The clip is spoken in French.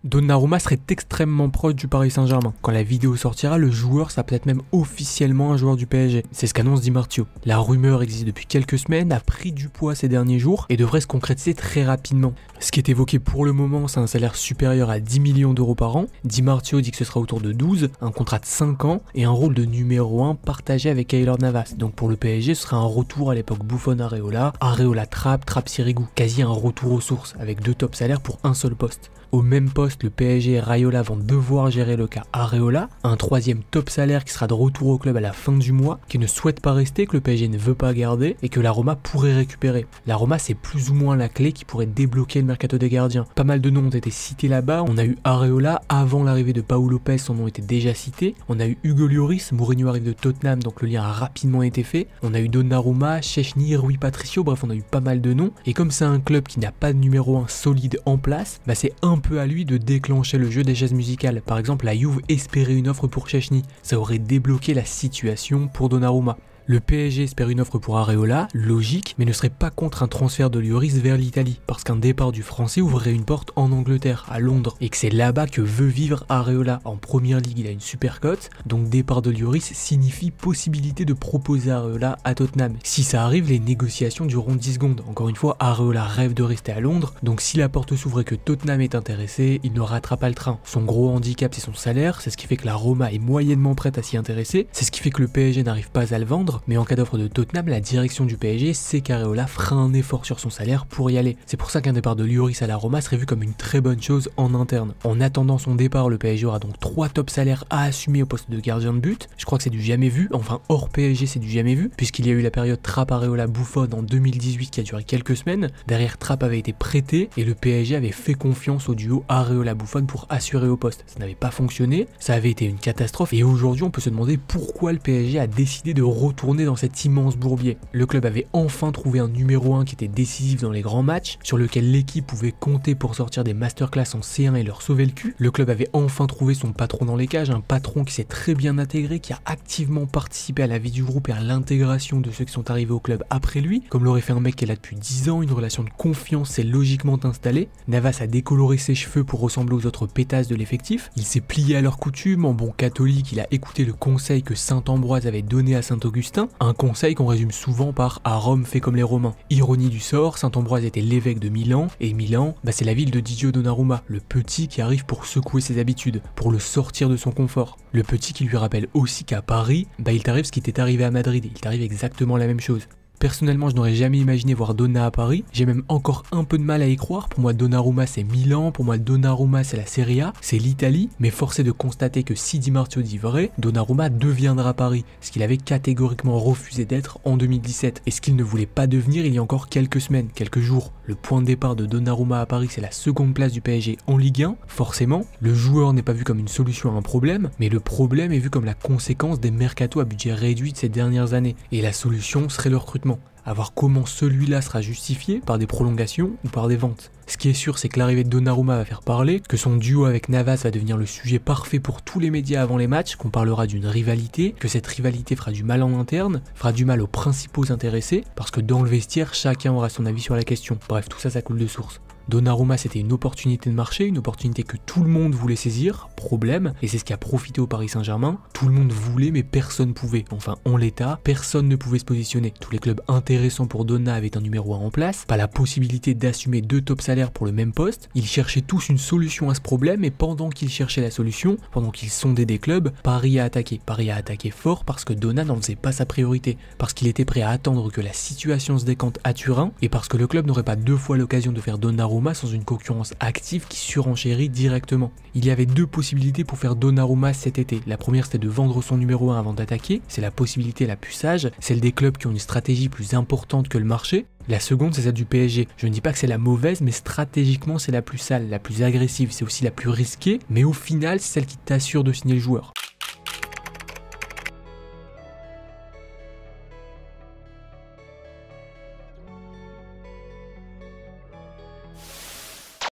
Donnarumma serait extrêmement proche du Paris Saint-Germain. Quand la vidéo sortira, le joueur sera peut-être même officiellement un joueur du PSG. C'est ce qu'annonce Di Marzio. La rumeur existe depuis quelques semaines, a pris du poids ces derniers jours et devrait se concrétiser très rapidement. Ce qui est évoqué pour le moment, c'est un salaire supérieur à 10 millions d'euros par an. Di Marzio dit que ce sera autour de 12, un contrat de 5 ans et un rôle de numéro 1 partagé avec Keylor Navas. Donc pour le PSG, ce sera un retour à l'époque Buffon-Areola, Areola-Trapp, Sirigu. Quasi un retour aux sources avec 2 top salaires pour un seul poste. Au même poste, le PSG et Raiola vont devoir gérer le cas Areola, un 3e top salaire qui sera de retour au club à la fin du mois, qui ne souhaite pas rester, que le PSG ne veut pas garder et que la Roma pourrait récupérer. La Roma, c'est plus ou moins la clé qui pourrait débloquer le mercato des gardiens. Pas mal de noms ont été cités là-bas. On a eu Areola, avant l'arrivée de Pau Lopez, son nom était déjà cité. On a eu Hugo Lloris, Mourinho arrive de Tottenham, donc le lien a rapidement été fait. On a eu Donnarumma, Szczęsny, Rui Patricio, bref on a eu pas mal de noms. Et comme c'est un club qui n'a pas de numéro 1 solide en place, c'est un peu à lui de déclencher le jeu des chaises musicales. Par exemple, la Juve espérait une offre pour Szczęsny, ça aurait débloqué la situation pour Donnarumma. Le PSG espère une offre pour Areola, logique, mais ne serait pas contre un transfert de Lloris vers l'Italie, parce qu'un départ du français ouvrirait une porte en Angleterre, à Londres, et que c'est là-bas que veut vivre Areola. En première ligue, il a une super cote, donc départ de Lloris signifie possibilité de proposer Areola à Tottenham. Si ça arrive, les négociations dureront 10 secondes. Encore une fois, Areola rêve de rester à Londres, donc si la porte s'ouvre et que Tottenham est intéressé, il ne ratera pas le train. Son gros handicap, c'est son salaire, c'est ce qui fait que la Roma est moyennement prête à s'y intéresser, c'est ce qui fait que le PSG n'arrive pas à le vendre. Mais en cas d'offre de Tottenham, la direction du PSG sait qu'Areola fera un effort sur son salaire pour y aller. C'est pour ça qu'un départ de Lloris à la Roma serait vu comme une très bonne chose en interne. En attendant son départ, le PSG aura donc 3 top salaires à assumer au poste de gardien de but. Je crois que c'est du jamais vu, enfin hors PSG c'est du jamais vu, puisqu'il y a eu la période Trapp Areola Buffon en 2018 qui a duré quelques semaines. Derrière, Trapp avait été prêté et le PSG avait fait confiance au duo Areola Buffon pour assurer au poste. Ça n'avait pas fonctionné, ça avait été une catastrophe et aujourd'hui on peut se demander pourquoi le PSG a décidé de retourner dans cet immense bourbier. Le club avait enfin trouvé un numéro 1 qui était décisif dans les grands matchs, sur lequel l'équipe pouvait compter pour sortir des masterclass en C1 et leur sauver le cul. Le club avait enfin trouvé son patron dans les cages, un patron qui s'est très bien intégré, qui a activement participé à la vie du groupe et à l'intégration de ceux qui sont arrivés au club après lui, comme l'aurait fait un mec qui est là depuis 10 ans, une relation de confiance s'est logiquement installée. Navas a décoloré ses cheveux pour ressembler aux autres pétasses de l'effectif, il s'est plié à leurs coutumes, en bon catholique, il a écouté le conseil que Saint Ambroise avait donné à Saint Augustin, un conseil qu'on résume souvent par « à Rome fait comme les Romains ». Ironie du sort, Saint Ambroise était l'évêque de Milan, et Milan, c'est la ville de Didio Donnarumma, le petit qui arrive pour secouer ses habitudes, pour le sortir de son confort. Le petit qui lui rappelle aussi qu'à Paris, il t'arrive ce qui t'est arrivé à Madrid, il t'arrive exactement la même chose. Personnellement, je n'aurais jamais imaginé voir Donna à Paris. J'ai même encore un peu de mal à y croire. Pour moi, Donnarumma, c'est Milan. Pour moi, Donnarumma, c'est la Serie A. C'est l'Italie. Mais force est de constater que si Di Marzio dit vrai, Donnarumma deviendra Paris. Ce qu'il avait catégoriquement refusé d'être en 2017. Et ce qu'il ne voulait pas devenir il y a encore quelques semaines, quelques jours. Le point de départ de Donnarumma à Paris, c'est la seconde place du PSG en Ligue 1. Forcément, le joueur n'est pas vu comme une solution à un problème, mais le problème est vu comme la conséquence des mercatos à budget réduit de ces dernières années. Et la solution serait le recrutement. À voir comment celui-là sera justifié par des prolongations ou par des ventes. Ce qui est sûr, c'est que l'arrivée de Donnarumma va faire parler, que son duo avec Navas va devenir le sujet parfait pour tous les médias avant les matchs, qu'on parlera d'une rivalité, que cette rivalité fera du mal en interne, fera du mal aux principaux intéressés, parce que dans le vestiaire, chacun aura son avis sur la question. Bref, tout ça, ça coule de source. Donnarumma, c'était une opportunité de marché, une opportunité que tout le monde voulait saisir, problème, et c'est ce qui a profité au Paris Saint-Germain. Tout le monde voulait, mais personne pouvait. Enfin, en l'état, personne ne pouvait se positionner. Tous les clubs intéressants pour Donna avaient un numéro 1 en place, pas la possibilité d'assumer 2 top salaires pour le même poste. Ils cherchaient tous une solution à ce problème, et pendant qu'ils cherchaient la solution, pendant qu'ils sondaient des clubs, Paris a attaqué. Paris a attaqué fort parce que Donna n'en faisait pas sa priorité, parce qu'il était prêt à attendre que la situation se décante à Turin, et parce que le club n'aurait pas 2 fois l'occasion de faire Donnarumma sans une concurrence active qui surenchérit directement. Il y avait 2 possibilités pour faire Donnarumma cet été. La première, c'était de vendre son numéro 1 avant d'attaquer, c'est la possibilité la plus sage, celle des clubs qui ont une stratégie plus importante que le marché. La seconde, c'est celle du PSG. Je ne dis pas que c'est la mauvaise, mais stratégiquement, c'est la plus sale, la plus agressive, c'est aussi la plus risquée, mais au final, c'est celle qui t'assure de signer le joueur.